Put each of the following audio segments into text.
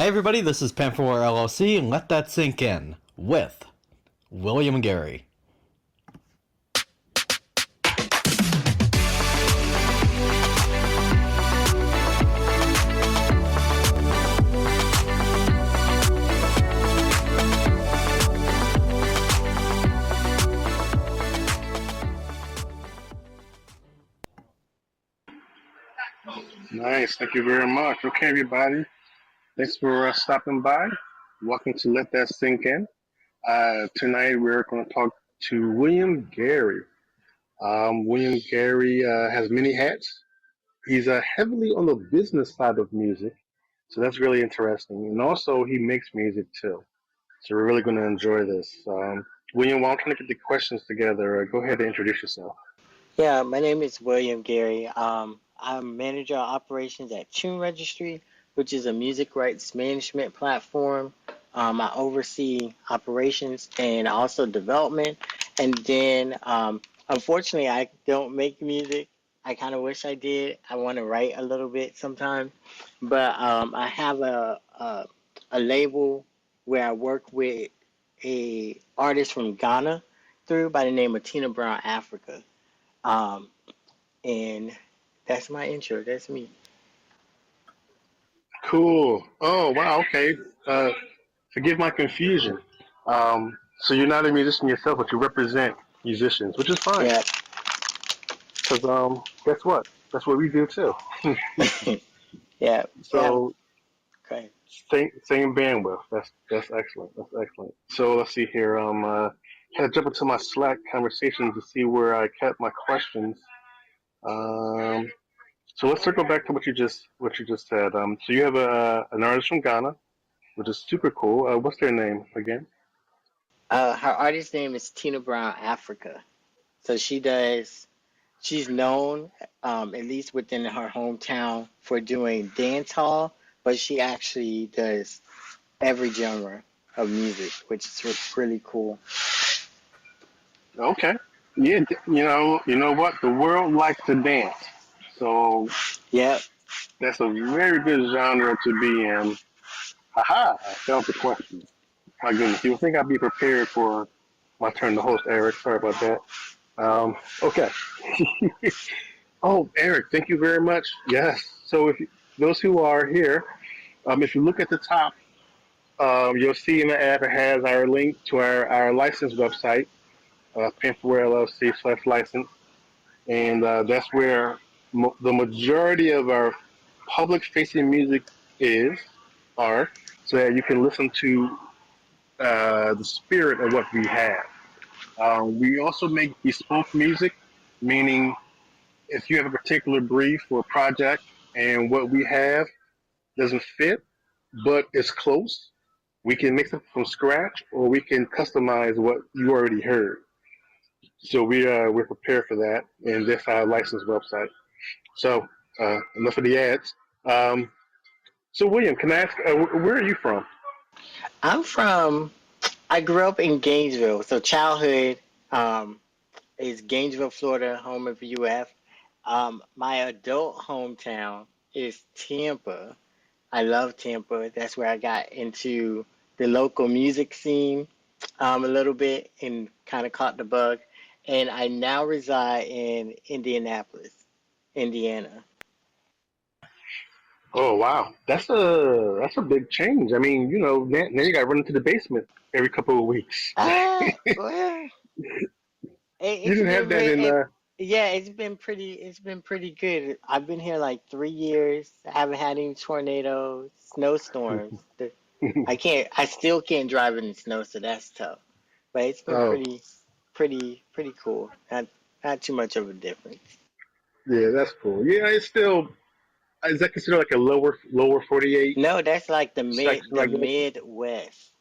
Hey everybody, this is Panfurware LLC, and let that sink in with William Gary. Nice. Thank you very much. Okay, everybody. Thanks for stopping by. Welcome to Let That Sink In. Tonight we're going to talk to William Gary. William Gary has many hats. He's heavily on the business side of music, so that's really interesting. And also, he makes music too. So we're really going to enjoy this. William, while I'm trying to get the questions together, go ahead and introduce yourself. Yeah, my name is William Gary. I'm manager of operations at Tune Registry, which is a music rights management platform. I oversee operations and also development. And then, unfortunately, I don't make music. I kind of wish I did. I want to write a little bit sometimes, but I have a label where I work with a artist from Ghana through by the name of Tina Brown Africa. Um, and that's my intro. That's me. Cool. Oh, wow. Okay. Forgive my confusion. So you're not a musician yourself, but you represent musicians, which is fine. Yeah. Because guess what? That's what we do too. Yeah. Yeah. So Okay. same bandwidth. That's excellent. That's excellent. So let's see here. Had to jump into my Slack conversation to see where I kept my questions. Um, so let's circle back to what you just said. So you have an artist from Ghana, which is super cool. What's their name again? Her artist name is Tina Brown Africa. So she's known, at least within her hometown, for doing dance hall, but she actually does every genre of music, which is really cool. Okay. Yeah, you know what? The world likes to dance, so Yep. that's a very good genre to be in. Haha! I failed the question. My goodness, you would think I'd be prepared for my turn to host, Eric. Sorry about that. Okay. Oh, Eric, thank you very much. Yes. So those who are here, if you look at the top, you'll see in the app it has our link to our license website, Panfurware LLC/license. And that's where the majority of our public-facing music are, so that you can listen to the spirit of what we have. We also make bespoke music, meaning if you have a particular brief or project and what we have doesn't fit, but it's close, we can mix it from scratch, or we can customize what you already heard. So we're prepared for that, and that's our license website. So enough of the ads. Um, so William, can I ask, where are you from? I'm from, I grew up in Gainesville. So childhood, um, is Gainesville, Florida, home of UF. My adult hometown is Tampa. I love Tampa. That's where I got into the local music scene a little bit and kind of caught the bug. And I now reside in Indianapolis, Indiana. Oh wow, that's a big change. I mean, now you got to run into the basement every couple of weeks. Well, You it's didn't have been that in. yeah, it's been pretty good. I've been here like 3 years. I haven't had any tornadoes, snowstorms. I still can't drive in the snow, so that's tough. But it's been Oh pretty cool. Not too much of a difference. yeah, that's cool. Yeah, it's still, is that considered like a lower 48 No, that's like section, I the guess? Midwest.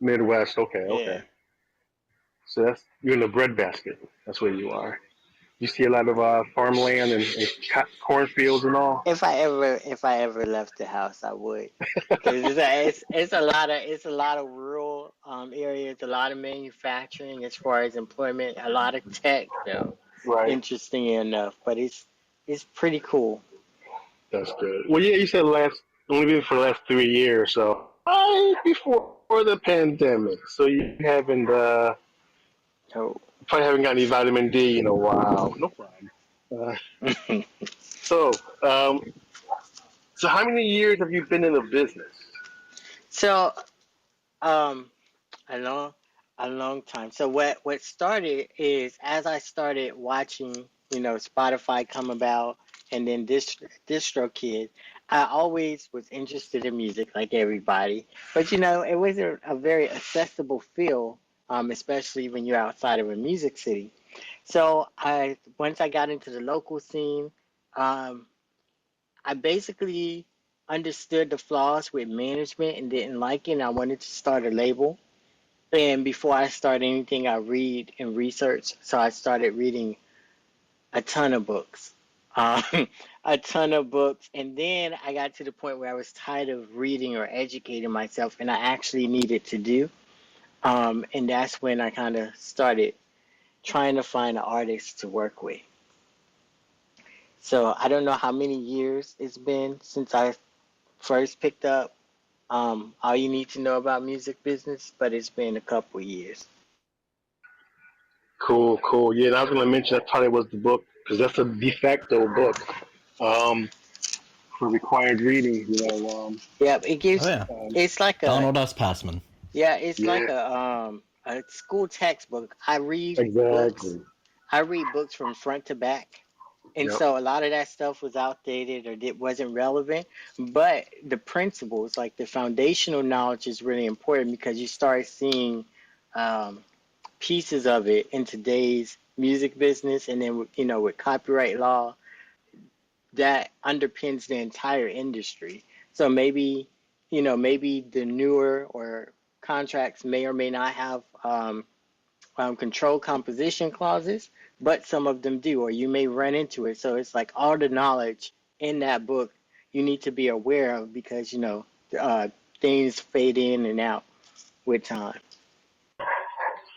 Midwest. Okay, okay. Yeah. So you're in the breadbasket. That's where you are. You see a lot of farmland and cornfields and all. If I ever left the house, I would. Cause it's a lot of rural areas, a lot of manufacturing as far as employment, a lot of tech though. Right. Interesting enough, but it's pretty cool. That's good. Well, yeah, you said only been for the last 3 years, so right before the pandemic. So you haven't Oh. probably haven't got any vitamin D in a while. No problem. Uh, so um, so how many years have you been in the business? So, um, a long, a long time. So what started is as I started watching, Spotify come about, and then DistroKid. I always was interested in music, like everybody, but it wasn't a very accessible feel, especially when you're outside of a music city. So I once I got into the local scene, um, I basically understood the flaws with management and didn't like it. And I wanted to start a label. And before I start anything, I read and research. So I started reading a ton of books, um, a ton of books. And then I got to the point where I was tired of reading or educating myself, and I actually needed to do. And that's when I kind of started trying to find an artist to work with. So I don't know how many years it's been since I first picked up all you need to know about music business, but it's been a couple years. Cool, cool. Yeah, and I was going to mention that probably was the book because that's a de facto book um, for required reading. Yeah, it Oh gives yeah. it's like a Donald S. Passman. yeah, it's Yeah, like a school textbook. exactly. I read books from front to back. And Yep. so a lot of that stuff was outdated or it wasn't relevant, but the principles, like the foundational knowledge, is really important because you start seeing um, pieces of it in today's music business, and then with copyright law that underpins the entire industry. So maybe the newer or contracts may or may not have control composition clauses, but some of them do, or you may run into it. So it's like all the knowledge in that book you need to be aware of because uh, things fade in and out with time.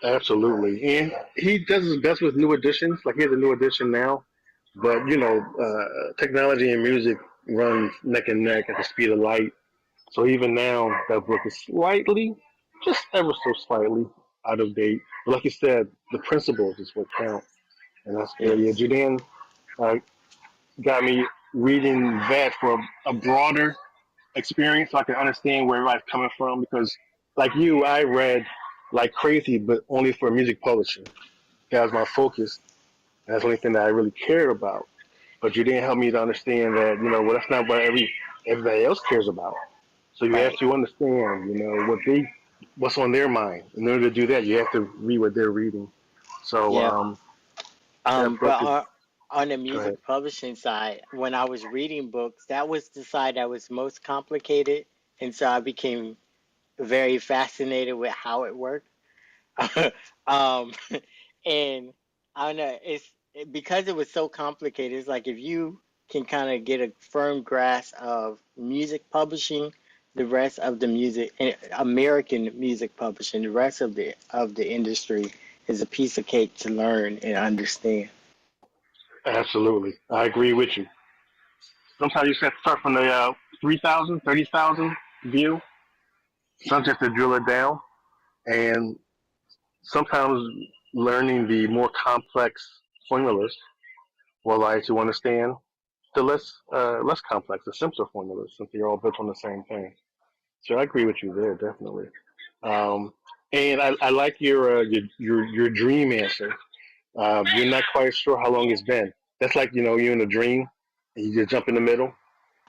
Absolutely. And he does his best with new editions. Like he has a new edition now, but technology and music runs neck and neck at the speed of light. So even now, that book is slightly, just ever so slightly, out of date. But like you said, the principles is what count, and that's good. Yeah, Yes. Judean uh, got me reading that for a broader experience, so I can understand where everybody's coming from. Because, like you, I read like crazy, but only for music publishing. That was my focus. That's the only thing that I really cared about. But you didn't help me to understand that, well, that's not what everybody else cares about. So you have Right. to understand, what's on their mind. In order to do that, you have to read what they're reading. So Yeah. that book But is. on the Go ahead. music publishing side, when I was reading books, that was the side that was most complicated, and so I became very fascinated with how it worked. um, and I don't know, because it was so complicated. It's like if you can kind of get a firm grasp of music publishing, the rest of the American music publishing, the rest of the industry is a piece of cake to learn and understand. Absolutely. I agree with you. Sometimes you just have to start from the 3,000, 30,000 view. Sometimes you have to drill it down. And sometimes learning the more complex formulas will allow you to understand the less complex, the simpler formulas, since they're all built on the same thing. So I agree with you there, definitely. Um, and I like your dream answer. You're not quite sure how long it's been. That's like you're in a dream and you just jump in the middle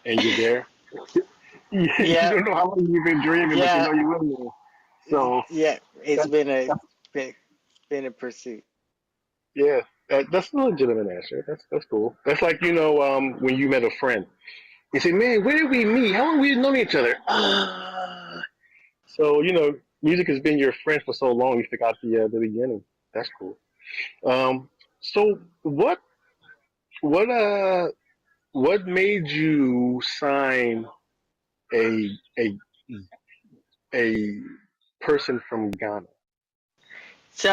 and you're there. You Yeah, don't know how long you've been dreaming, but you yeah, know you will there. So yeah. It's that's, been, been a pursuit. yeah, that's a legitimate answer. That's cool. That's like when you met a friend. You say, "Man, where did we meet? How long we known each other?" So music has been your friend for so long. You forgot the beginning. That's cool. So what uh what made you sign a a a person from Ghana? So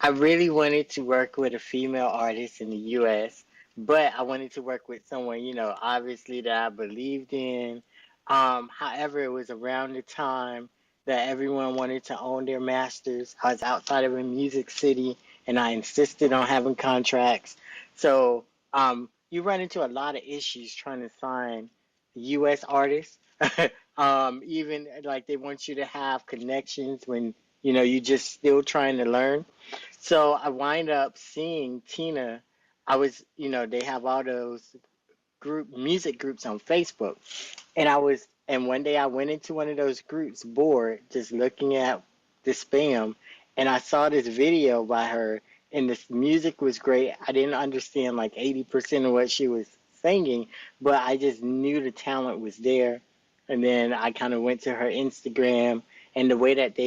I really wanted to work with a female artist in the US, but I wanted to work with someone, obviously that I believed in. However, it was around the time that everyone wanted to own their masters. I was outside of a music city and I insisted on having contracts. So you run into a lot of issues trying to sign US artists. Even like they want you to have connections when you just still trying to learn. So I wind up seeing Tina. I was, they have all those music groups on Facebook. And one day I went into one of those groups bored, just looking at the spam, and I saw this video by her, and this music was great. I didn't understand like 80% of what she was singing, but I just knew the talent was there. And then I kind of went to her Instagram, and the way that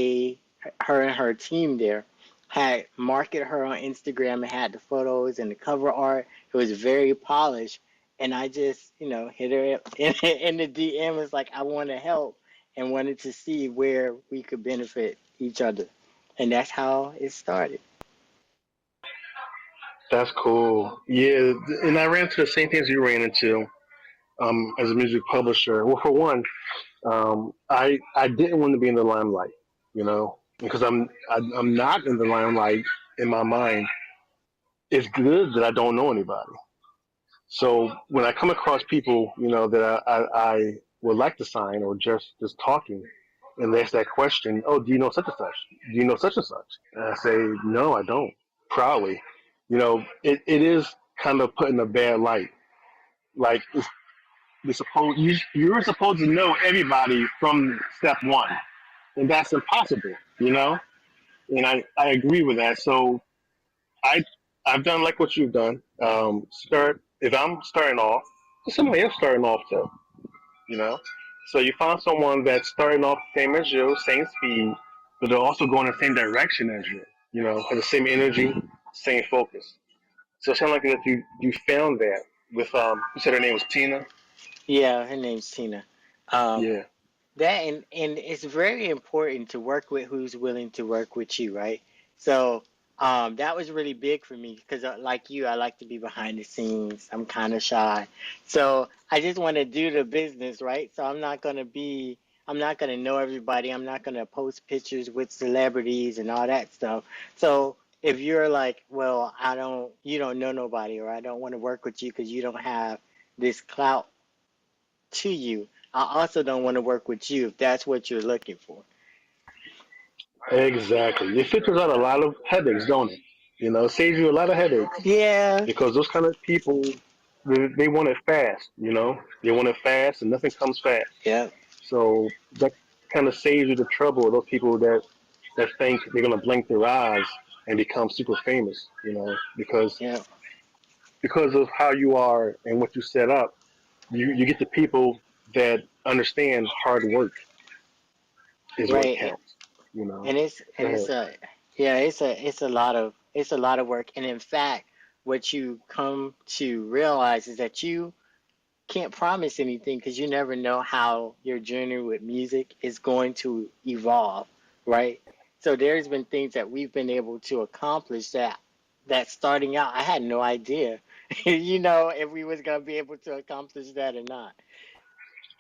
her and her team there had marketed her on Instagram and had the photos and the cover art. It was very polished, and I just, hit her in the DM. Was like, I want to help and wanted to see where we could benefit each other, and that's how it started. That's cool. Yeah, and I ran into the same things you ran into as a music publisher. Well, for one, I didn't want to be in the limelight, because I'm not in the limelight in my mind. It's good that I don't know anybody. So when I come across people, that I would like to sign or just talking, and they ask that question, oh, do you know such and such? Do you know such and such? And I say, no, I don't. Proudly, it is kind of put in a bad light. Like you're supposed to know everybody from step one, and that's impossible. And I agree with that. So I I've done like what you've done. Start if I'm starting off, somebody else starting off too. You know, so you find someone that's starting off the same as you, same speed, but they're also going the same direction as you. Have the same energy, same focus. So it sounds like that you found that with you said her name was Tina. Yeah, her name's Tina. Um, Yeah, and it's very important to work with who's willing to work with you, right? So that was really big for me because like you, I like to be behind the scenes. I'm kind of shy, so I just want to do the business, right? So I'm not gonna know everybody. I'm not gonna post pictures with celebrities and all that stuff. So if you're like, well, you don't know nobody, or I don't want to work with you because you don't have this clout to you. I also don't want to work with you if that's what you're looking for. exactly. It filters out a lot of headaches, don't it? It saves you a lot of headaches Yeah, because those kind of people, they want it fast. They want it fast, and nothing comes fast. yeah, So that kind of saves you the trouble of those people that think they're gonna blink their eyes and become super famous. Because yeah, because of how you are and what you set up, you get the people that understand hard work is what right. counts. You know. And it's Go and ahead. it's a yeah, it's a lot of work. And in fact, what you come to realize is that you can't promise anything because you never know how your journey with music is going to evolve, right? So there's been things that we've been able to accomplish that starting out I had no idea, if we was gonna be able to accomplish that or not.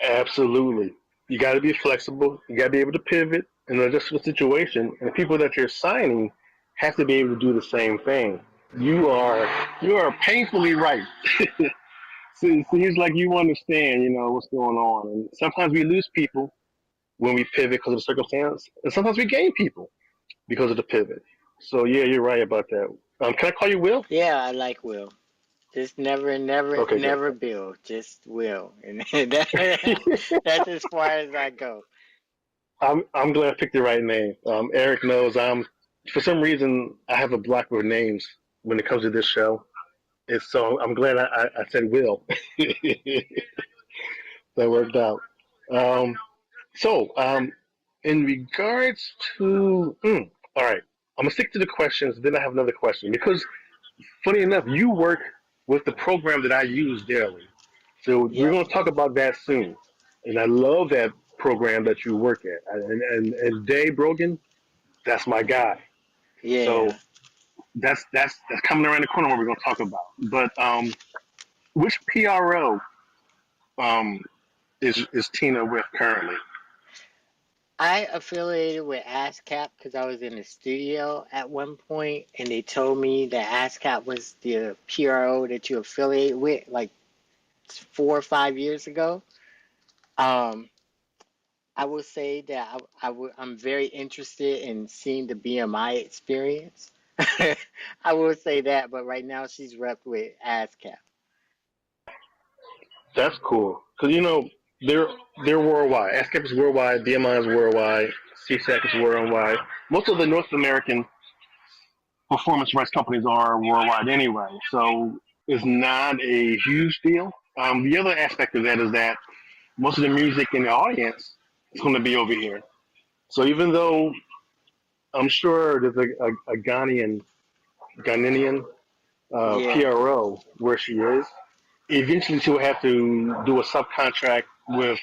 Absolutely. You got to be flexible. You got to be able to pivot and adjust to the situation. And the people that you're signing have to be able to do the same thing. You are you are painfully right. So it seems like you understand, what's going on. And sometimes we lose people when we pivot because of the circumstance, and sometimes we gain people because of the pivot. So yeah, you're right about that. Can I call you Will? Yeah, I like Will. Just never, never, Okay, good. never Bill. Just Will, and that's as far as I go. I'm glad I picked the right name. Eric knows for some reason I have a block with names when it comes to this show. I'm glad I said Will. That worked out. Um, so in regards to, all right, I'm gonna stick to the questions. Then I have another question because, funny enough, you work with the program that I use daily. So we're Yep. gonna talk about that soon. And I love that program that you work at. And Dave Brogan, that's my guy. So Yeah. that's coming around the corner. What we're gonna talk about. But which PRO um is Tina with currently? I affiliated with ASCAP because I was in the studio at one point, and they told me that ASCAP was the PRO that you affiliate with like 4 or 5 years ago. Um, I will say that I'm very interested in seeing the BMI experience. I will say that, but right now she's repped with ASCAP. That's cool because they're they're worldwide. ASCAP is worldwide. BMI is worldwide. CSAC is worldwide. Most of the North American performance rights companies are worldwide anyway, so it's not a huge deal. The other aspect of that is that most of the music in the audience is going to be over here. So even though I'm sure there's a Ghanaian Yeah, PRO where she is, eventually she'll have to do a subcontract with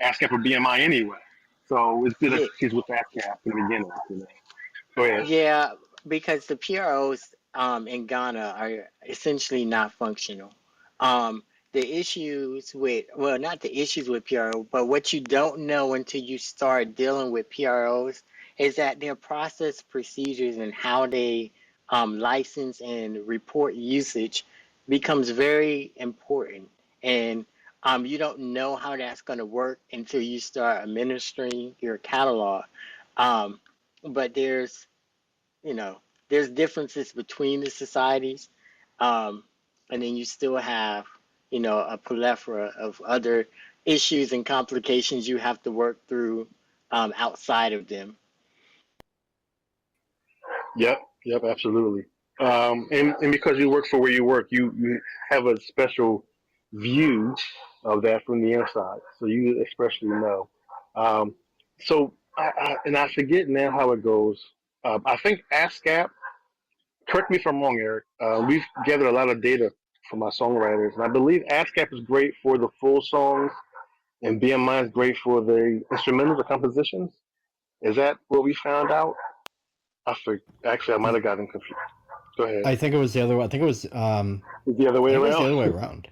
ASCAP or BMI anyway. So it's good that yeah, she's with ASCAP in the beginning. Go ahead. yeah, because the PROs in Ghana are essentially not functional. Um, the issues with, well, not the issues with PRO, but what you don't know until you start dealing with PROs is that their process procedures and how they license and report usage becomes very important. And you don't know how that's going to work until you start administering your catalog. Um, but you know, there's differences between the societies, um, and then you still have, a plethora of other issues and complications you have to work through outside of them. Yep, absolutely. And because you work for where you work, you have a special view of that from the inside, so you especially know. Um, and I forget now how it goes. I think ASCAP. Correct me if I'm wrong, Eric. We've gathered a lot of data from our songwriters, and I believe ASCAP is great for the full songs, and BMI is great for the instrumentals or compositions. Is that what we found out? Actually, I might have gotten confused. Go ahead. I think it was the other way. I think it was The other I way think it was the around. other way around.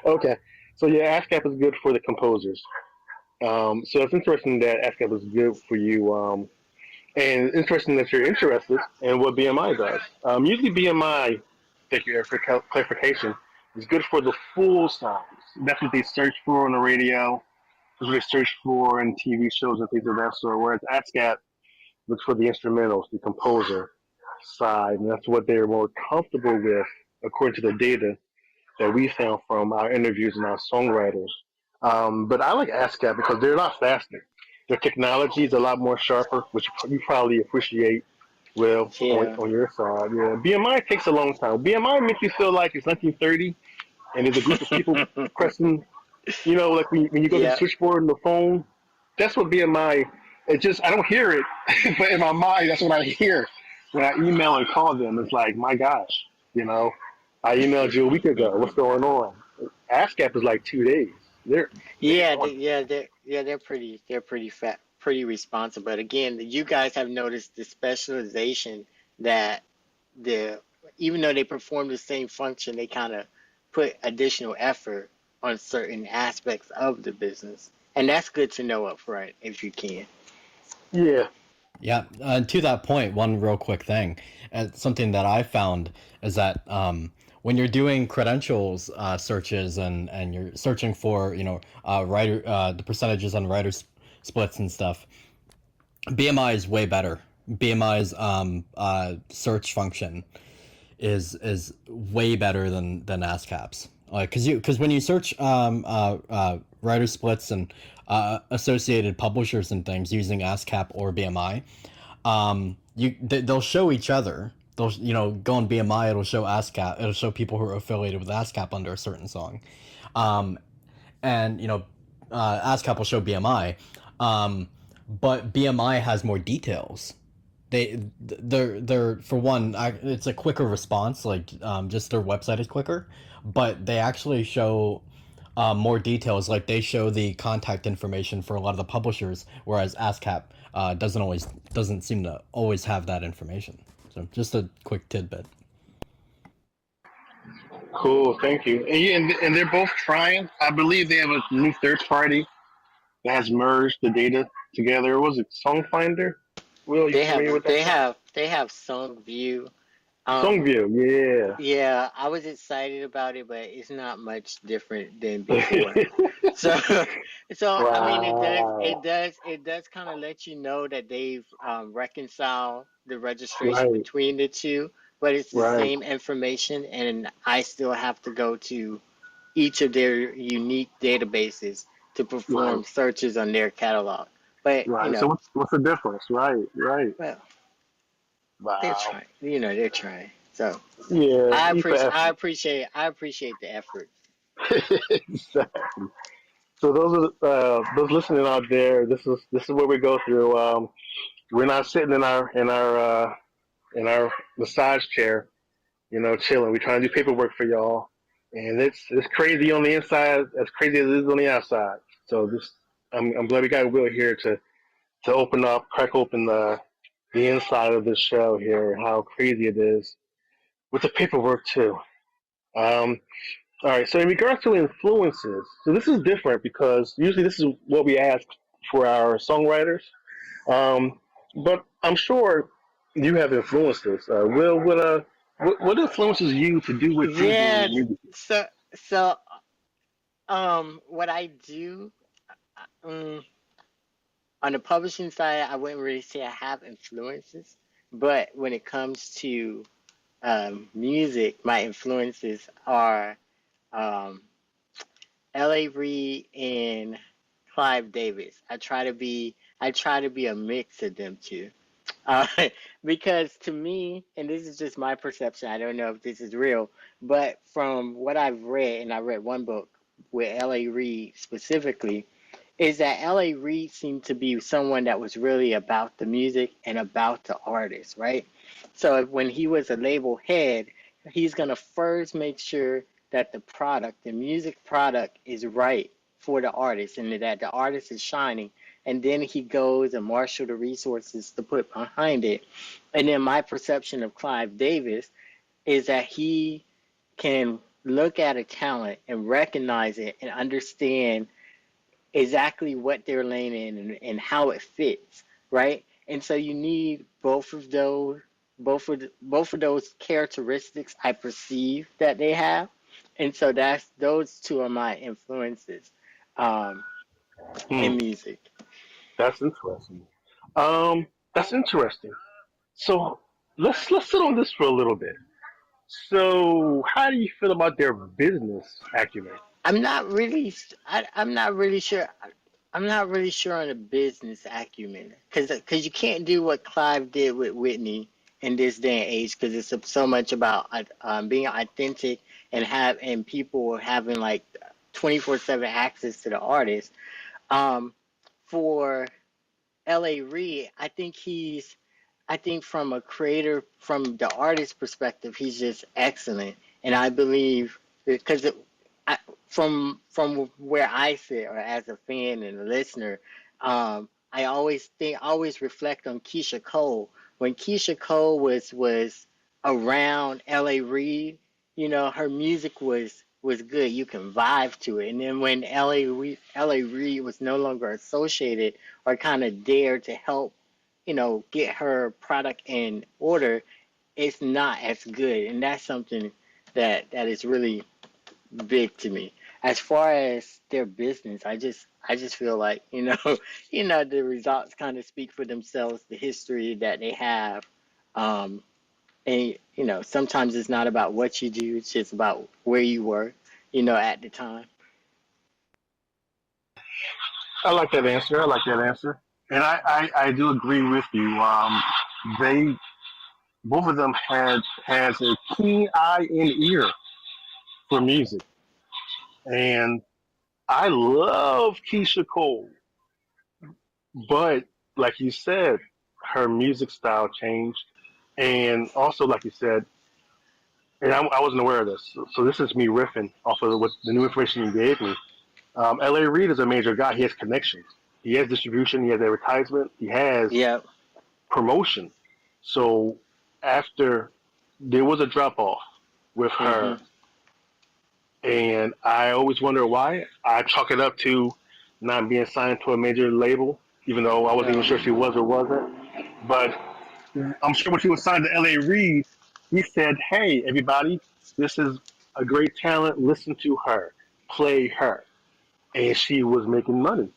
Okay. So yeah, ASCAP is good for the composers. So it's interesting that ASCAP is good for you. And interesting that you're interested in what BMI does. Usually BMI, thank you Eric for clarification, is good for the full songs. That's what they search for on the radio. That's what they search for in TV shows and things of that sort. Whereas ASCAP looks for the instrumentals, the composer side, and that's what they're more comfortable with according to the data that we found from our interviews and our songwriters. But I like ASCAP because they're a lot faster. Their technology is a lot more sharper, which you probably appreciate well Yeah, on your side. Yeah, BMI takes a long time. BMI makes you feel like it's 1930 and there's a group of people pressing, like when you go to the yeah, switchboard on the phone. That's what BMI. It just I don't hear it, but in my mind, that's what I hear when I email and call them. It's like, my gosh, you know, I emailed you a week ago. What's going on? ASCAP is like 2 days. They're yeah, on. they're pretty fat, pretty responsive. But again, you guys have noticed the specialization that the even though they perform the same function, they kind of put additional effort on certain aspects of the business, and that's good to know up front if you can. Yeah, Yeah, to that point, one real quick thing, something that I found is that when you're doing credentials searches and you're searching for writer the percentages on splits and stuff, BMI is way better. BMI's search function is way better than ASCAP's. Like, because when you search writer splits and associated publishers and things using ASCAP or BMI, they'll show each other. They'll go on BMI. It'll show ASCAP. It'll show people who are affiliated with ASCAP under a certain song, and ASCAP will show BMI, but BMI has more details. They're for one, it's a quicker response. Like just their website is quicker, but they actually show more details. Like they show the contact information for a lot of the publishers, whereas ASCAP doesn't seem to always have that information. So just a quick tidbit. Cool, thank you. And they're both trying. I believe they have a new third party that has merged the data together. Was it Songfinder? Will, you familiar with that stuff? They have Song View. Um, Songview, yeah, I was excited about it, but it's not much different than before. yeah. So, so I mean, Wow. it does kind of let you know that they've reconciled the registration Right, between the two, but it's the right, same information, and I still have to go to each of their unique databases to right, perform searches on their catalog. But right. So what's the difference? Right, right. well, they're Wow. trying. They're trying. So Yeah, E for effort. I appreciate the effort. Exactly. So those listening out there. This is what we go through. We're not sitting in our massage chair, chilling. We're trying to do paperwork for y'all, and it's crazy on the inside, as crazy as it is on the outside. So I'm glad we got Will here to open up, crack open the inside of this show here, how crazy it is with the paperwork too. Um, all right, so in regards to influences, so this is different because usually this is what we ask for our songwriters. Um, but I'm sure you have influences. Will, what influences you to do what you do Yeah. in music? So so what I do um, on the publishing side, I wouldn't really say I have influences, but when it comes to music, my influences are um, L.A. Reid and Clive Davis. I try to be a mix of them two. Uh, because to me, and this is just my perception, I don't know if this is real, but from what I've read, and I read one book with L.A. Reid specifically, is that L.A. Reid seemed to be someone that was really about the music and about the artist, right? So when he was a label head, he's gonna first make sure that the music product, is right for the artist and that the artist is shining. And then he goes and marshal the resources to put behind it. And then my perception of Clive Davis is that he can look at a talent and recognize it and understand exactly what they're laying in and how it fits, right? And so you need both of those characteristics I perceive that they have, and so that's those two are my influences um, Hmm, in music. that's interesting. Um, that's interesting. So let's sit on this for a little bit. So how do you feel about their business acumen? I'm not really sure. I'm not really sure on the business acumen because you can't do what Clive did with Whitney in this day and age because it's so much about being authentic and people having like 24/7 access to the artist. Um, for L.A. Reid, I think from a creator, from the artist perspective, he's just excellent, and I believe because I, from where I sit, or as a fan and a listener, I always reflect on Keisha Cole. When Keisha Cole was around L.A. Reid, her music was good. You can vibe to it. And then when L.A. Reid was no longer associated or kind of dared to help, get her product in order, it's not as good. And that's something that is really big to me. As far as their business, I just feel like, the results kind of speak for themselves, the history that they have. Um, and sometimes it's not about what you do, it's just about where you were, at the time. I like that answer. I like that answer. And I do agree with you. They both of them has a keen eye and ear for music. And I love Keisha Cole. But like you said, her music style changed. And also, like you said, and I wasn't aware of this. So this is me riffing off of what the new information you gave me. L.A. Reid is a major guy. He has connections. He has distribution. He has advertisement. He has Yeah. promotion. So after there was a drop off with Hmm. her, And I always wonder why. I chalk it up to not being signed to a major label, even though I wasn't even sure she was or wasn't. But I'm sure when she was signed to LA Reid, he said, "Hey, everybody, this is a great talent. Listen to her, play her," and she was making money.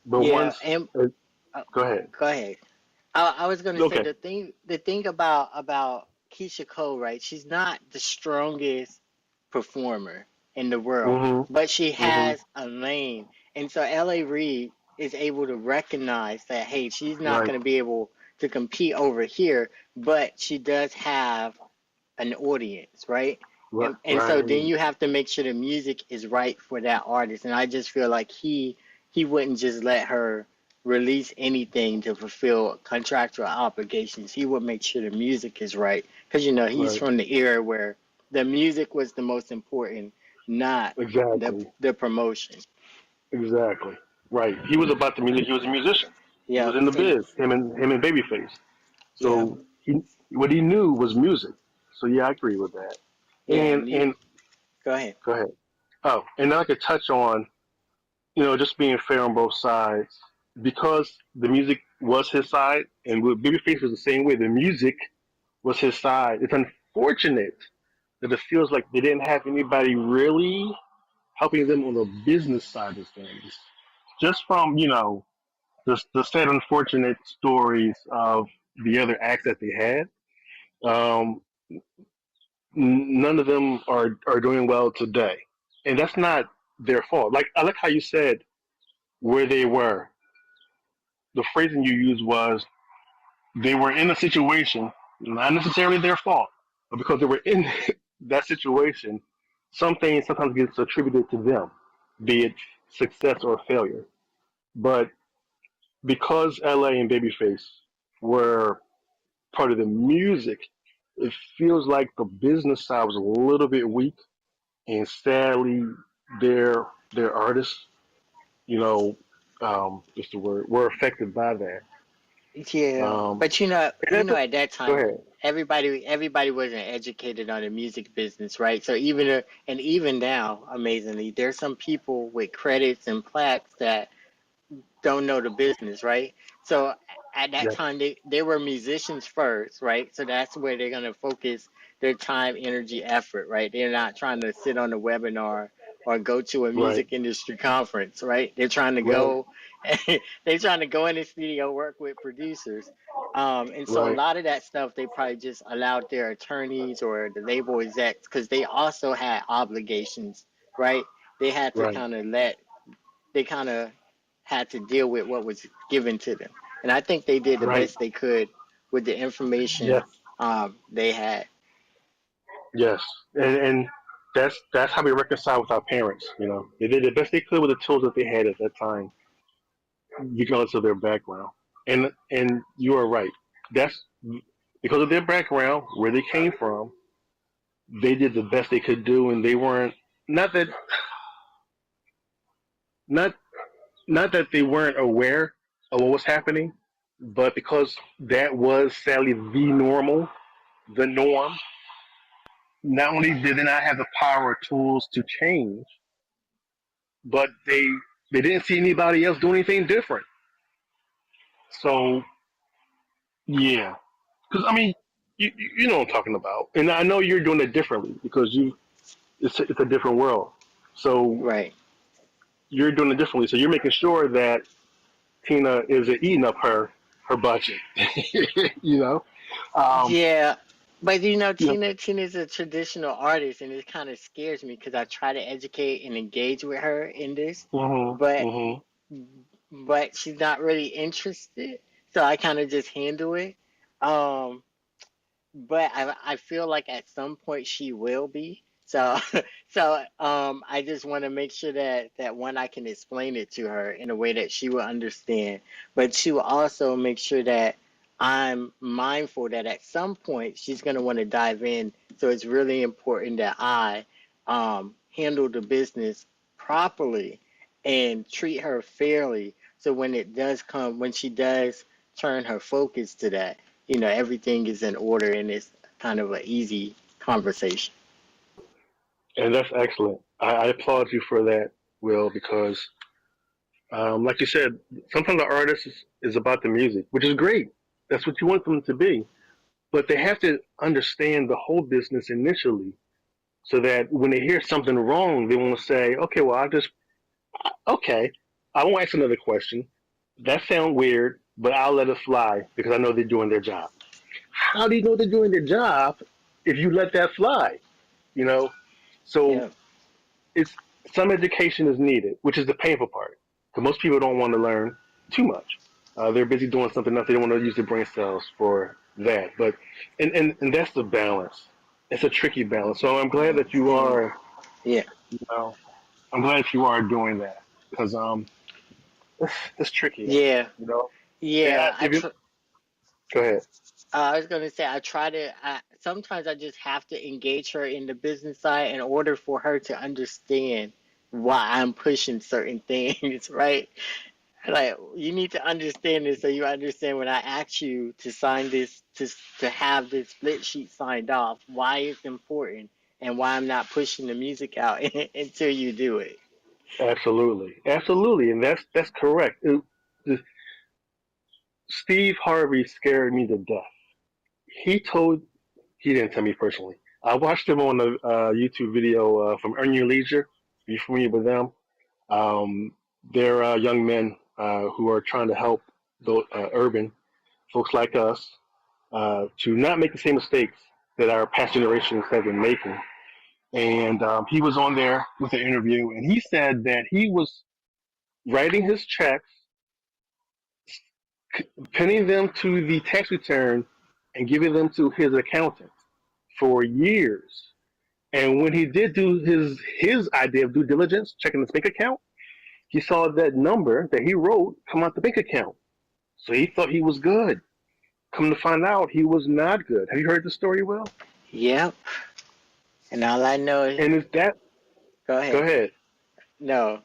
But Yeah, once, and uh, go ahead. go ahead. I was gonna say Okay. the thing about Keisha Cole, right? She's not the strongest performer in the world, Mhm. but she Mhm. has a lane, and so LA Reid is able to recognize that hey, she's not Right. gonna be able to compete over here, but she does have an audience, right? Right. And so then Right. you have to make sure the music is right for that artist. And I just feel like he wouldn't just let her release anything to fulfill contractual obligations. He would make sure the music is right because he's Right. from the era where the music was the most important, not the Exactly. the promotion. Exactly. Right. He was about the music. He was a musician. He Yeah. was in the So biz. Him and Babyface. yeah, So he what he knew was music. So yeah, I agree with that. yeah. And Go ahead. go ahead. Oh, and then I could touch on just being fair on both sides because the music was his side, and with Babyface was the same way. The music was his side. It's unfortunate that it feels like they didn't have anybody really helping them on the business side of things. Just from the sad unfortunate stories of the other acts that they had. Um, None of them are doing well today, and that's not their fault. Like I like how you said where they were. The phrasing you used was they were in a situation, not necessarily their fault, but because they were in that situation, something sometimes gets attributed to them, be it success or failure. But because LA and Babyface were part of the music, it feels like the business side was a little bit weak, and sadly, their artists, you know, what's the word, were affected by that. Yeah, Um, but and that's at that go time, ahead. everybody wasn't educated on the music business, right? So even now, amazingly, there's some people with credits and plaques that don't know the business, right? So at that Yes, time, they were musicians first, right? So that's where they're gonna focus their time, energy, effort, right? They're not trying to sit on a webinar or go to a right, music industry conference, right? They're trying to right, go, they're trying to go in the studio, work with producers. And so a right, lot of that stuff they probably just allowed their attorneys or the label execs because they also had obligations, right? They had to right, kind of let they kind of had to deal with what was given to them. And I think they did the right. best they could with the information Yes, they had. yes, and that's how we reconcile with our parents. They did the best they could with the tools that they had at that time, regardless of their background. And you are right. That's because of their background, where they came from. They did the best they could do, and they weren't not that not not that they weren't aware of what was happening, but because that was sadly the norm. Not only did they not have the power or tools to change, but they didn't see anybody else doing anything different. So yeah, because I mean, you know what I'm talking about, and I know you're doing it differently because it's a different world. So Right. you're doing it differently. So you're making sure that Tina isn't eating up her budget. you know, um, Yeah. But you know, Tina's a traditional artist, and it kind of scares me because I try to educate and engage with her in this, but mhm, she's not really interested. So I kind of just handle it. Um, but I feel like at some point she will be. So I just want to make sure that one I can explain it to her in a way that she will understand, but she will also make sure that I'm mindful that at some point she's going to want to dive in. So it's really important that I handle the business properly and treat her fairly. So when she does turn her focus to that, everything is in order and it's kind of an easy conversation. and that's excellent. I applaud you for that, Will, because like you said, sometimes the artist is about the music, which is great. That's what you want them to be. But they have to understand the whole business initially so that when they hear something wrong, they won't say, okay, well, okay, I won't ask another question. That sounds weird, but I'll let it fly because I know they're doing their job. How do you know they're doing their job if you let that fly? You know, so Yeah. it's some education is needed, which is the painful part. Because most people don't want to learn too much. They're busy doing something else. They don't want to use their brain cells for that. But and that's the balance. It's a tricky balance. So I'm glad Yeah. that you And are. yeah. You know, I'm glad that you are doing that because it's tricky out there. Yeah. You know, Yeah. if you go ahead. I was gonna say I try to. Sometimes I just have to engage her in the business side in order for her to understand why I'm pushing certain things, right? Like you need to understand this so you understand when I ask you to sign this to have this split sheet signed off, why it's important and why I'm not pushing the music out until you do it. Absolutely, absolutely, and that's correct. Steve Harvey scared me to death. He told He didn't tell me personally. I watched him on a YouTube video from Earn Your Leisure. Are you familiar with them? They're young men who are trying to help the urban folks like us to not make the same mistakes that our past generations have been making. And he was on there with an interview, and he said that he was writing his checks, penning them to the tax return, and giving them to his accountant for years. And when he did do his idea of due diligence, checking his bank account, he saw that number that he wrote come out the bank account. So he thought he was good. Come to find out, he was not good. Have you heard the story, Will? Yep. And all I know is And is that? go Go ahead. ahead. No.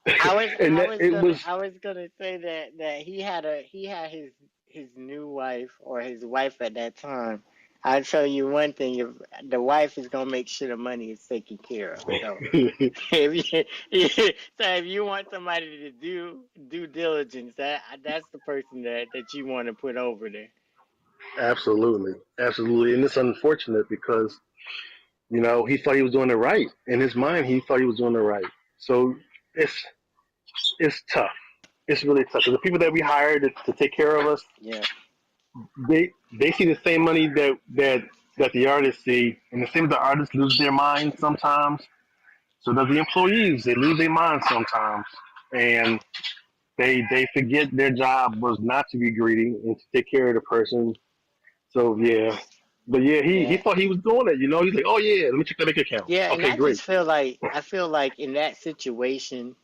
I was And I that was it gonna was I was gonna say that he had his new wife or his wife at that time. I'll tell you one thing: if the wife is gonna make sure the money is taken care of. So if you, so if you want somebody to do due diligence, that's the person that you want to put over there. absolutely, absolutely, and it's unfortunate because he thought he was doing it right. In his mind, he thought he was doing it right. So it's it's tough. It's really tough. So the people that we hired to take care of us, Yeah. they see the same money that the artists see, and the same the artists lose their minds sometimes. So does the employees. They lose their minds sometimes, and they forget their job was not to be greedy and to take care of the person. So yeah, but yeah, he Yeah. thought he was doing it. He's like, oh yeah, let me check the bank account. Yeah, and Okay, great. I feel like in that situation,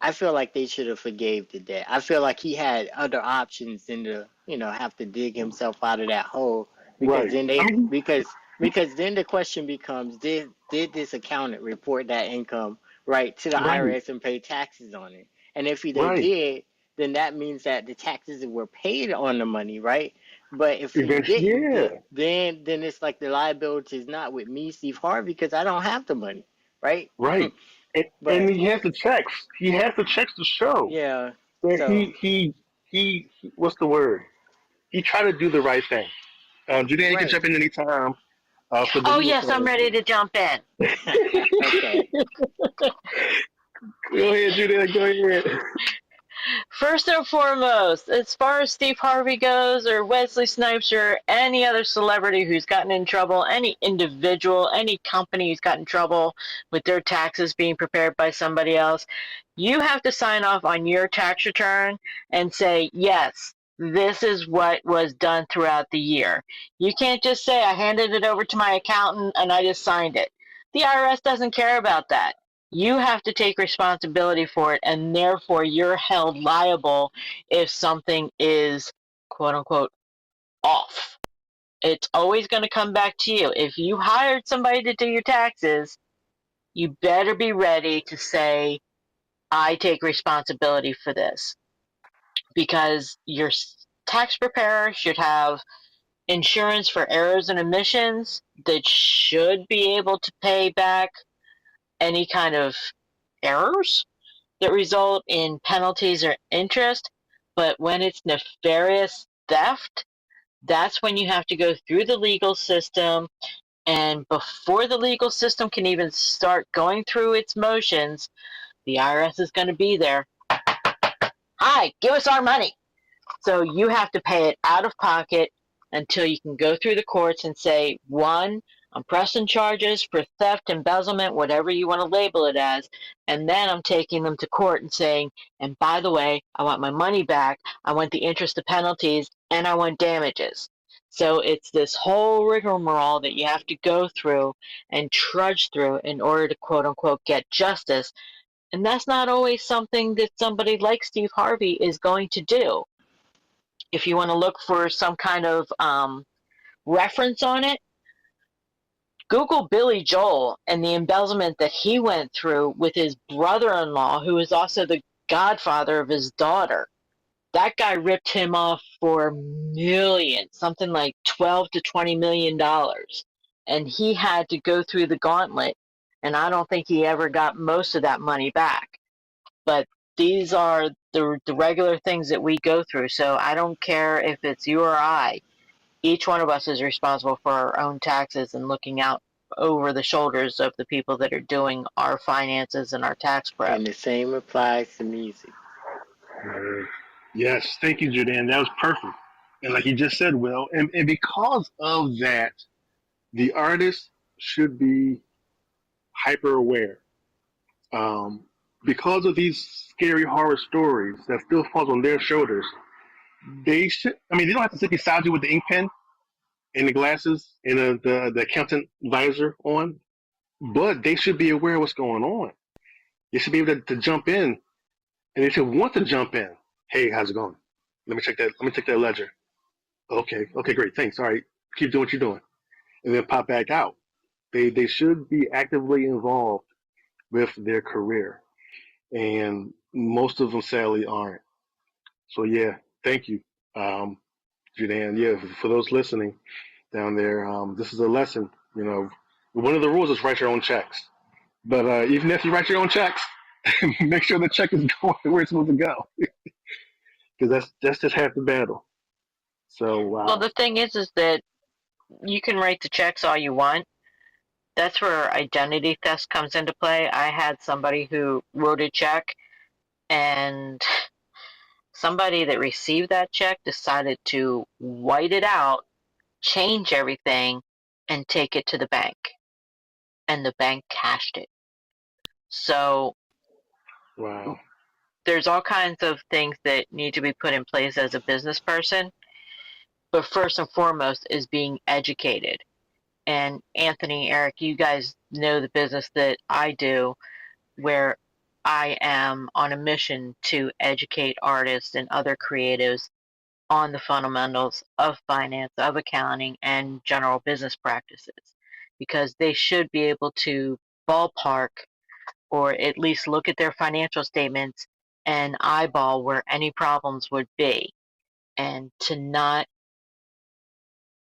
I feel like they should have forgave the debt. I feel like he had other options than to, have to dig himself out of that hole because Right. then I mean, because then the question becomes did this accountant report that income right to the right, IRS and pay taxes on it? And if they right. did, then that means that the taxes were paid on the money, right? But if he Eventually, didn't, yeah, then it's like the liability is not with me, Steve Harvey, because I don't have the money, right? right. And But he has the checks. He has the checks to show yeah, that so what's the word? He tried to do the right thing. Julianne, you can right. jump in anytime for the Oh, legal yes, I'm side. ready to jump in. Okay. Go ahead, Julianne, go ahead. First and foremost, as far as Steve Harvey goes, or Wesley Snipes, or any other celebrity who's gotten in trouble, any individual, any company who's gotten in trouble with their taxes being prepared by somebody else, you have to sign off on your tax return and say, yes, this is what was done throughout the year. You can't just say, I handed it over to my accountant and I just signed it. The IRS doesn't care about that. You have to take responsibility for it, and therefore you're held liable if something is quote unquote off. It's always going to come back to you. If you hired somebody to do your taxes, you better be ready to say, I take responsibility for this, because your tax preparer should have insurance for errors and omissions that should be able to pay back any kind of errors that result in penalties or interest. But when it's nefarious theft, that's when you have to go through the legal system. And before the legal system can even start going through its motions, the IRS is going to be there. Hi, give us our money. So you have to pay it out of pocket until you can go through the courts and say, one, I'm pressing charges for theft, embezzlement, whatever you want to label it as, and then I'm taking them to court and saying, and by the way, I want my money back, I want the interest, the penalties, and I want damages. So it's this whole rigmarole that you have to go through and trudge through in order to quote unquote get justice. And that's not always something that somebody like Steve Harvey is going to do. If you want to look for some kind of reference on it, Google Billy Joel and the embezzlement that he went through with his brother-in-law, who is also the godfather of his daughter. That guy ripped him off for millions, something like 12 to $20 million. And he had to go through the gauntlet, and I don't think he ever got most of that money back. But these are the regular things that we go through. So I don't care if it's you or I. Each one of us is responsible for our own taxes and looking out over the shoulders of the people that are doing our finances and our tax prep. And the same applies to music. Yes, thank you, Judan. That was perfect. And like you just said, Will, and because of that, the artist should be hyper aware. Um, because of these scary horror stories that still falls on their shoulders, they should. I mean, they don't have to sit beside you with the ink pen and the glasses and the accountant visor on, but they should be aware of what's going on. They should be able to jump in, and they should want to jump in. Hey, how's it going? Let me check that. Let me check that ledger. Okay, okay, great, thanks. All right, keep doing what you're doing, and then pop back out. They should be actively involved with their career, and most of them sadly aren't. So yeah, thank you, Judan. Yeah, for those listening down there, this is a lesson. You know, one of the rules is write your own checks. But even if you write your own checks, make sure the check is going where it's supposed to go, because that's just half the battle. So wow. Well, the thing is that you can write the checks all you want. That's where identity theft comes into play. I had somebody who wrote a check, and somebody that received that check decided to white it out, change everything, and take it to the bank. And the bank cashed it. So Wow. there's all kinds of things that need to be put in place as a business person. But first and foremost is being educated. And Anthony, Eric, you guys know the business that I do, where I am on a mission to educate artists and other creatives on the fundamentals of finance, of accounting, and general business practices, because they should be able to ballpark or at least look at their financial statements and eyeball where any problems would be, and to not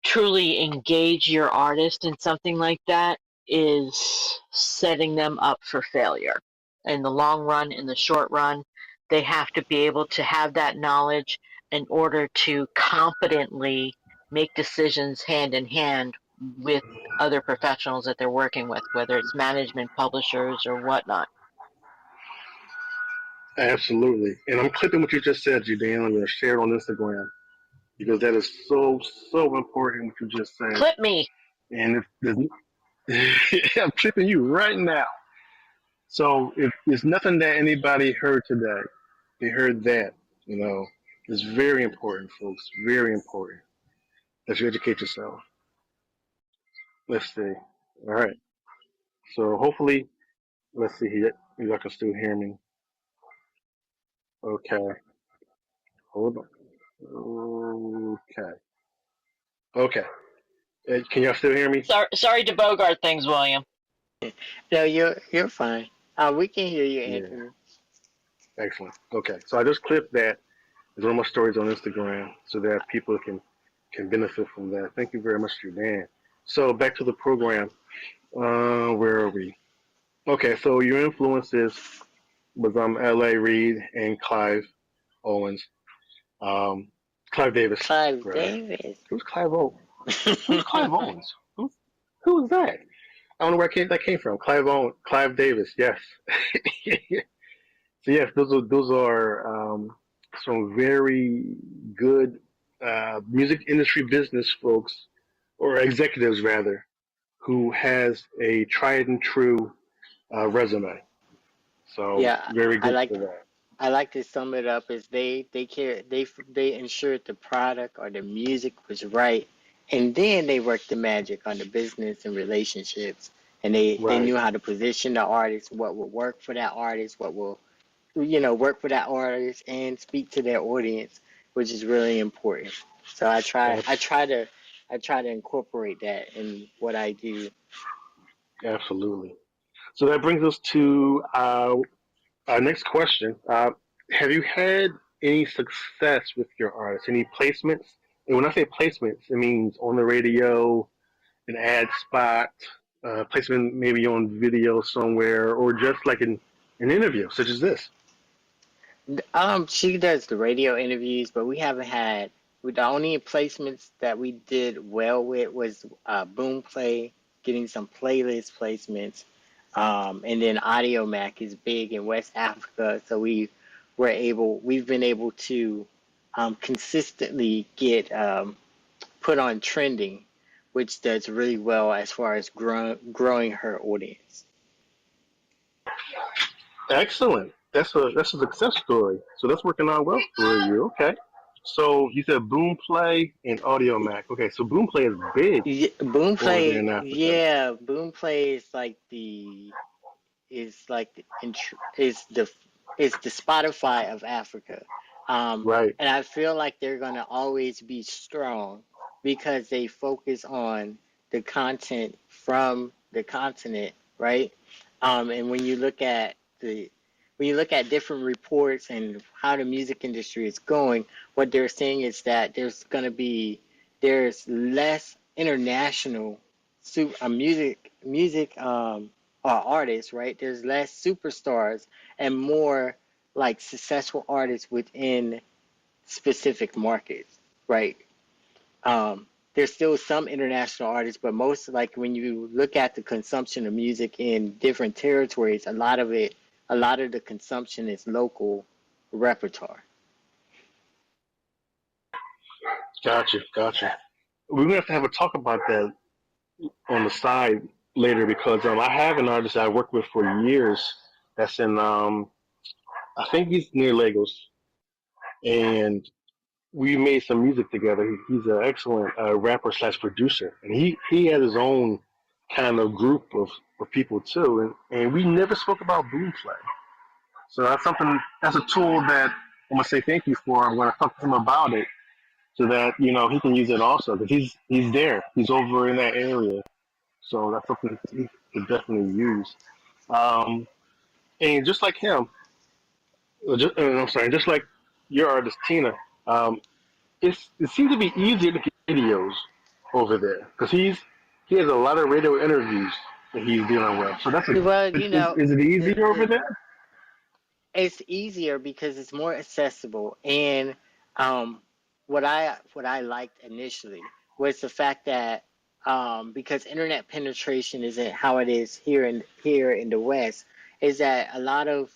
truly engage your artist in something like that is setting them up for failure. In the long run, in the short run, they have to be able to have that knowledge in order to competently make decisions hand in hand with other professionals that they're working with, whether it's management, publishers, or whatnot. Absolutely. And I'm clipping what you just said, Judan. I'm going to share it on Instagram because that is so important what you just said. Clip me. And if I'm clipping you right now. So if there's nothing that anybody heard today, they heard that. You know, it's very important, folks. Very important that you educate yourself. Let's see. All right. So hopefully, let's see here. If y'all can still hear me. Okay. Hold on. Okay. Okay. Can y'all still hear me? Sorry to bogart things, William. No, you're fine. We can hear you, Yeah. Anthony. Excellent. Okay. So I just clipped that as one of my stories on Instagram so that people can can benefit from that. Thank you very much, Dan. So back to the program. Where are we? Okay, so your influences was L.A. Reid and Clive Owens. Um, Clive Davis, Clive rather. Davis. Who's Clive Owens? Who's Clive Owens? Who's that? I don't know where that came from. Clive Davis. Yes. So yes, those are some very good music industry business folks or executives rather who has a tried and true resume. So Yeah, very I good like for that. I like to sum it up as they ensured the product or the music was right, and then they worked the magic on the business and relationships, and they Right. knew how to position the artist, what would work for that artist, what will work for that artist, and speak to their audience, which is really important. So I try to incorporate that in what I do. Absolutely. So that brings us to our next question. Have you had any success with your artists? Any placements? And when I say placements, it means on the radio, an ad spot, placement maybe on video somewhere, or just like an interview such as this. She does the radio interviews, but we haven't had. The only placements that we did well with was Boomplay, getting some playlist placements, and then Audio Mac is big in West Africa, so we've been able to consistently get put on trending, which does really well as far as growing her audience. Excellent. That's a success story. So that's working out well for you. Okay. So you said Boomplay and Audio Mac. Okay, so Boomplay is big Yeah, over there Boomplay, in Africa. yeah, Boomplay is like the is the Spotify of Africa. Right. And I feel like they're gonna always be strong because they focus on the content from the continent, right? And when you look at different reports and how the music industry is going, what they're saying is that there's less international music artists, right? There's less superstars and more like successful artists within specific markets, right? There's still some international artists, but most like when you look at the consumption of music in different territories, a lot of the consumption is local repertoire. Gotcha. We're gonna have to have a talk about that on the side later because I have an artist I worked with for years that's in I think he's near Lagos and we made some music together. He's an excellent rapper slash producer, and he had his own kind of group of people too. And we never spoke about Boomplay, so that's something. That's a tool that I'm gonna say thank you for. I'm gonna talk to him about it so that he can use it also because he's there. He's over in that area, so that's something he could definitely use. Um, and just like him, I'm sorry, just like your artist Tina. Um, it seems to be easier to get videos over there because he has a lot of radio interviews that he's dealing with. So that's a Well, is it easier over there? it's easier because it's more accessible. And um, what I liked initially was the fact that because internet penetration isn't how it is here in the West, is that a lot of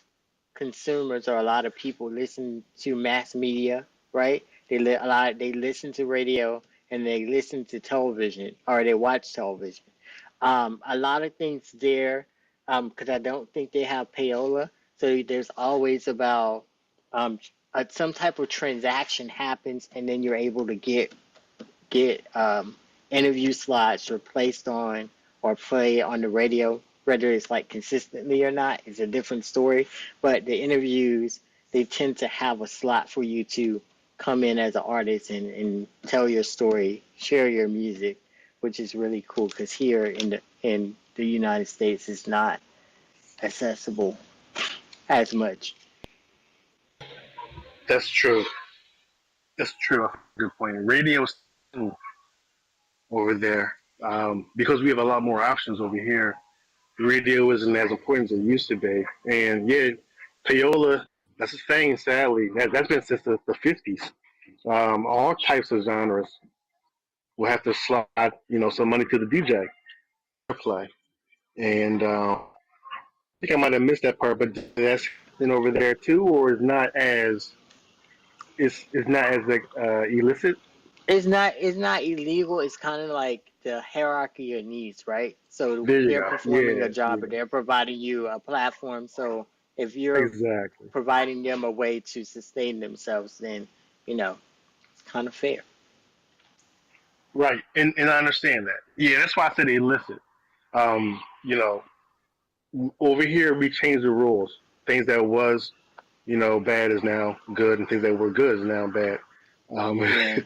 consumers or a lot of people listen to mass media, right? They listen to radio and they listen to television or they watch television. A lot of things there, because I don't think they have payola. So there's always about um, some type of transaction happens, and then you're able to get interview slots or placed on or play on the radio. Whether it's like consistently or not is a different story. But the interviews they tend to have a slot for you to come in as an artist and tell your story, share your music, which is really cool because here in the United States it's not accessible as much. That's true. That's true. Good point. Radio over there because we have a lot more options over here. Radio isn't as important as it used to be, and yeah, payola. That's a thing. Sadly, that's been since the 50s. All types of genres will have to slide, some money to the DJ play. And I think I might have missed that part, but that's been over there too, or is not as it's not as like illicit. It's not illegal. It's kind of like the hierarchy of needs, right? So There you they're go. performing a Yeah, job, or yeah, they're providing you a platform. So if you're exactly. providing them a way to sustain themselves, then it's kind of fair. Right, and I understand that. Yeah, that's why I said illicit. Um, you know, over here we changed the rules. Things that was, bad is now good, and things that were good is now bad. Um, Yeah.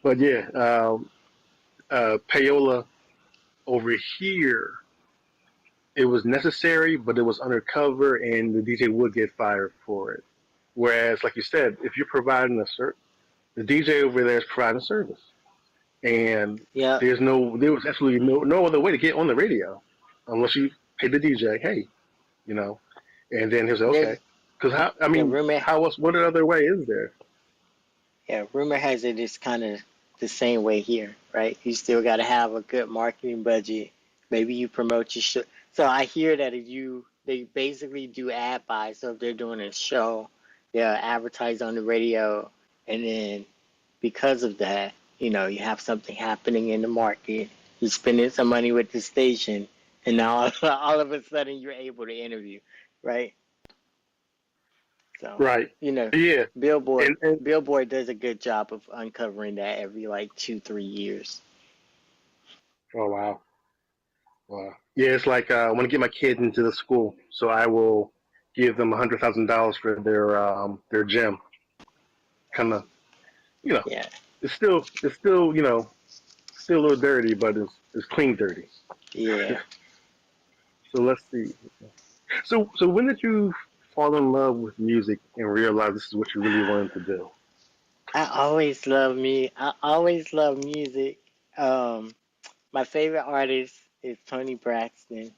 but yeah, payola over here, it was necessary, but it was undercover, and the DJ would get fired for it. Whereas, like you said, if you're providing the DJ over there is providing a service, and Yep. there was absolutely no other way to get on the radio unless you pay the DJ, hey, you know, and then he'll say, okay, There's because yeah, rumor how else? What other way is there? yeah, rumor has it it's kind of the same way here, right? You still got to have a good marketing budget. Maybe you promote your show. So I hear that if they basically do ad buy. So if they're doing a show, they'll advertise on the radio, and then because of that, you have something happening in the market. You're spending some money with the station, and now all of a sudden you're able to interview, right? So, Right? you know, Yeah, Billboard and Billboard does a good job of uncovering that every like 2-3 years. oh wow, wow. Yeah, it's like I want to get my kids into the school, so I will give them $100,000 for their gym. Kind of, you know, Yeah, it's still still a little dirty, but it's clean dirty. yeah. So let's see. So when did you fall in love with music and realize this is what you really wanted to do? I always love music. Um, my favorite artist is Tony Braxton.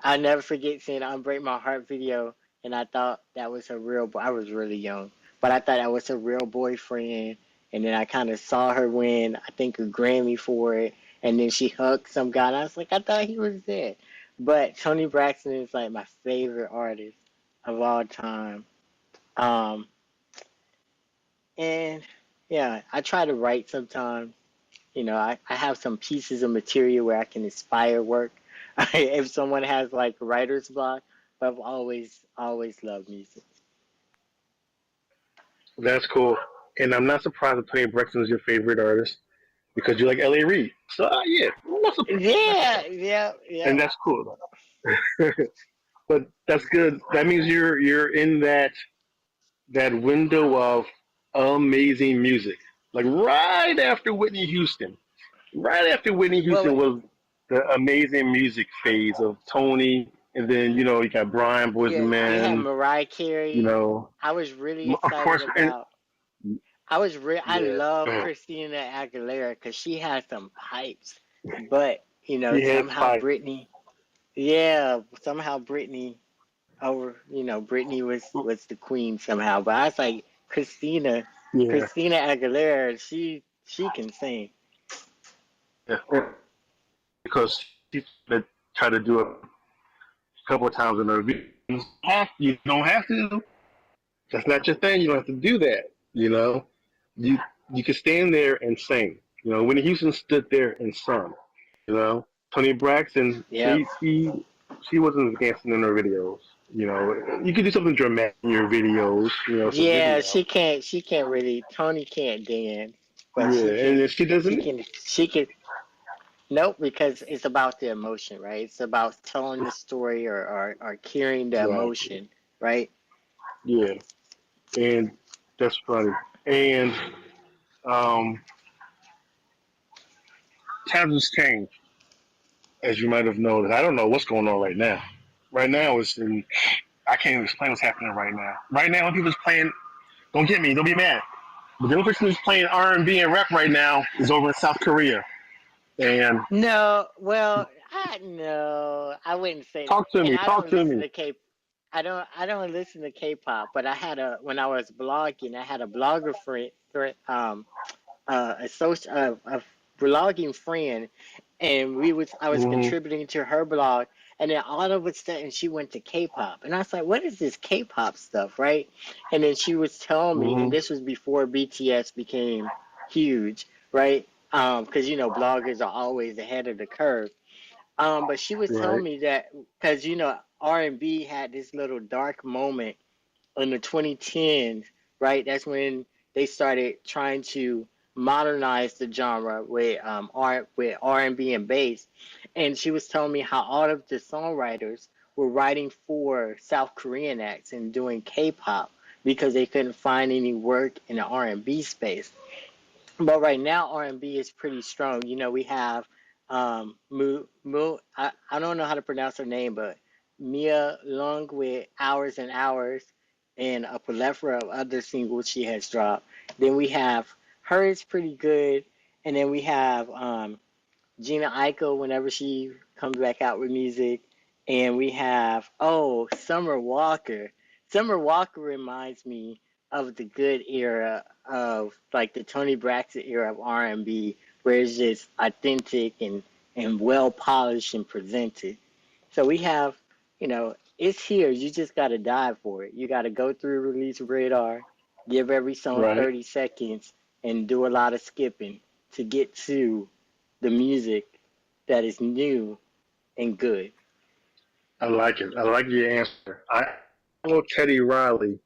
I'll never forget seeing "Unbreak My Heart" video, and I thought that was her real. I was really young, but I thought that was her real boyfriend. And then I kind of saw her win, I think, a Grammy for it, and then she hugged some guy, and I was like, I thought he was dead. But Tony Braxton is like my favorite artist of all time. Um, and yeah, I try to write sometimes. I have some pieces of material where I can inspire work. If someone has like writer's block, but I've always loved music. That's cool. And I'm not surprised that Tony Braxton is your favorite artist because you like L.A. Reid. So yeah, I'm not surprised. Yeah, yeah, yeah, And that's cool. But that's good. That means you're in that window of amazing music. Like right after Whitney Houston. Right after Whitney well, Houston was the amazing music phase of Tony, and then you got Brian Boys yeah. and You have Men. Mariah You Carey. know, I was really of excited course, and about. I yeah, love Christina Aguilera because she has some pipes, but she has somehow five. Britney, yeah, somehow Britney Britney was the queen somehow. But I was like Yeah, Christina Aguilera, she can sing. yeah, because she tried to do it a couple of times in her videos. You don't have to. That's not your thing. You don't have to do that. You you can stand there and sing. Whitney Houston stood there and sung. Tony Braxton, Yep. she wasn't dancing in her videos. You could do something dramatic in your videos. It's a Yeah, video. she can't really Tony can't dance, but Yeah, and if she she doesn't, can she can nope, because it's about the emotion, right? It's about telling the story or carrying the exactly. emotion, right? Yeah, and that's funny. And um, times has changed, as you might have noticed. I don't know what's going on right now. Right now, I can't even explain what's happening right now. Right now, when people's playing, don't get me, don't be mad. But the only person who's playing R&B and rap right now is over in South Korea. And No, well, I no, I wouldn't say that. talk to And me, I talk don't to listen me. to K. I don't listen to K-pop. But I had a when I was blogging, I had a blogger a social a blogging friend, and I was Hmm. contributing to her blog, and then all of a sudden she went to K-pop, and I was like, what is this K-pop stuff, right? And then she was telling me, and Hmm. this was before BTS became huge, right? Because bloggers are always ahead of the curve. But she was telling Right. me that because R&B had this little dark moment in the 2010s, right? That's when they started trying to modernize the genre with R&B and bass. And she was telling me how all of the songwriters were writing for South Korean acts and doing K-pop because they couldn't find any work in the R&B space. But right now, R&B is pretty strong. We have I don't know how to pronounce her name, but Mia Long with Hours and Hours and a plethora of other singles she has dropped. Then we have her is pretty good, and then we have Gina Aiko whenever she comes back out with music. And we have, Summer Walker. Summer Walker reminds me of the good era of like the Tony Braxton era of R&B, where it's just authentic and well polished and presented. So we have, it's here. You just got to dive for it. You got to go through release radar, give every song Right. 30 seconds, and do a lot of skipping to get to the music that is new and good. I like it. I like your answer. I know Teddy Riley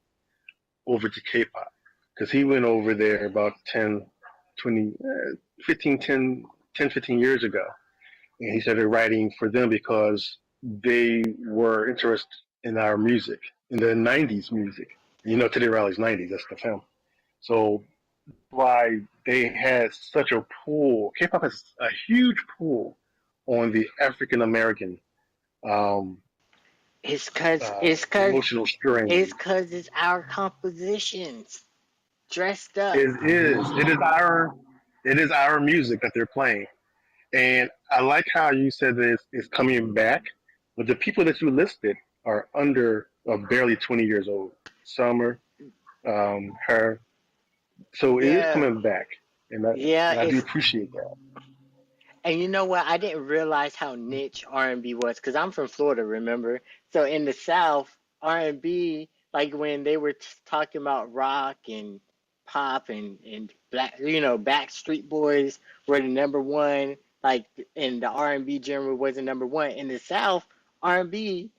over to K-pop because he went over there about 10, 20, 15, 10, 10, 15 years ago. And he started writing for them because they were interested in our music, in the 90s music. Teddy Riley's 90s, that's the film. So why they had such a pull. K-pop has a huge pull on the African American um, It's cause it's cause emotional strain. it's cause it's our compositions dressed up. It is. It is our. It is our music that they're playing, and I like how you said that it's coming back. But the people that you listed are under barely 20 years old. Summer, her. So it is Yeah, coming back, and yeah. I do appreciate that. And you know what? I didn't realize how niche R&B was because I'm from Florida, remember? So in the South, R&B, like when they were talking about rock and pop and black, Backstreet Boys were the number one, like, and the R&B genre was the number one. In the South, R&B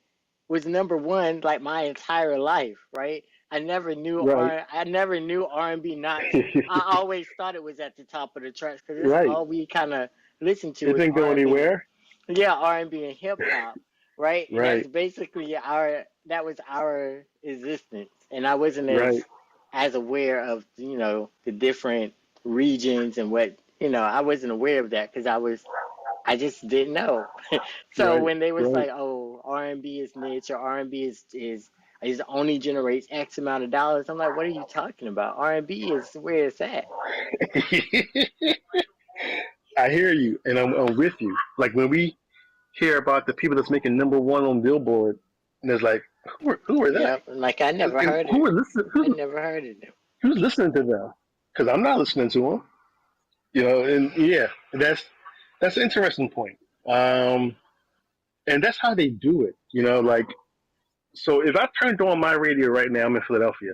was number one like my entire life, right? Right. I never knew R&B not to. I always thought it was at the top of the charts because it's Right. all we kind of listen to It is didn't go R&B. anywhere. Yeah, R&B and hip hop, right? And that's Right. basically that was our existence. And I wasn't Right. as aware of, the different regions and what, I wasn't aware of that because I just didn't know. So Right. when they was Right. like, "Oh, R&B is niche or R&B is only generates X amount of dollars," I'm like, "What are you talking about? R&B is where it's at." I hear you, and I'm with you. Like when we hear about the people that's making number one on Billboard, and it's like, who are they? Yep. Like I never And heard who it. are listening? I never heard of them. Who's listening to them? Because I'm not listening to them. And yeah, that's an interesting point. Um, and that's how they do it. Like so. If I turned on my radio right now, I'm in Philadelphia,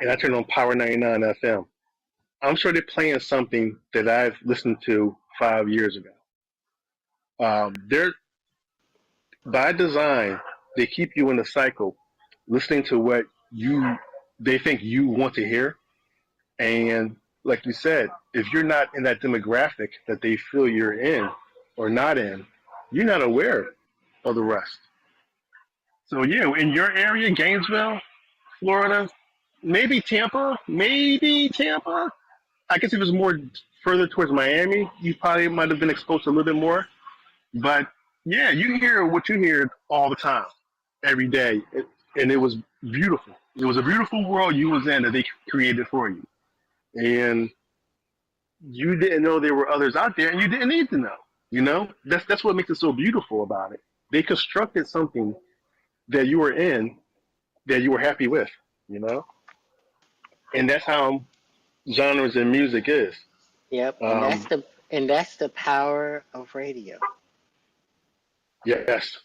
and I turn on Power 99 FM, I'm sure they're playing something that I've listened to 5 years ago. They're by design, they keep you in a cycle, listening to what they think you want to hear. And like you said, if you're not in that demographic that they feel you're in or not in, you're not aware of the rest. So yeah, in your area, Gainesville, Florida, maybe Tampa. I guess if it was more further towards Miami, you probably might have been exposed to a little bit more. But yeah, you hear what you hear all the time, every day, and it was beautiful. It was a beautiful world you was in that they created for you. and you didn't know there were others out there, and you didn't need to know. You know, that's what makes it so beautiful about it. They constructed something that you were in that you were happy with. You know, and that's how genres in music is. Yep, Um, and that's the power of radio. yes,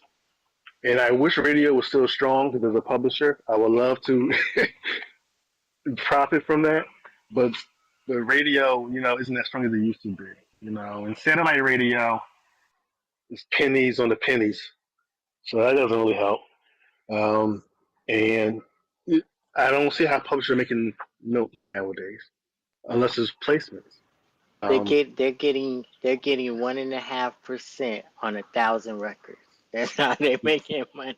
and I wish radio was still strong because as a publisher, I would love to profit from that. But the radio, you know, isn't as strong as it used to be. You know, and satellite radio is pennies on the pennies, so that doesn't really help. Um, and it, I don't see how publishers are making notes nowadays unless it's placements. They're getting 1.5% on 1,000 records. That's how they're making money.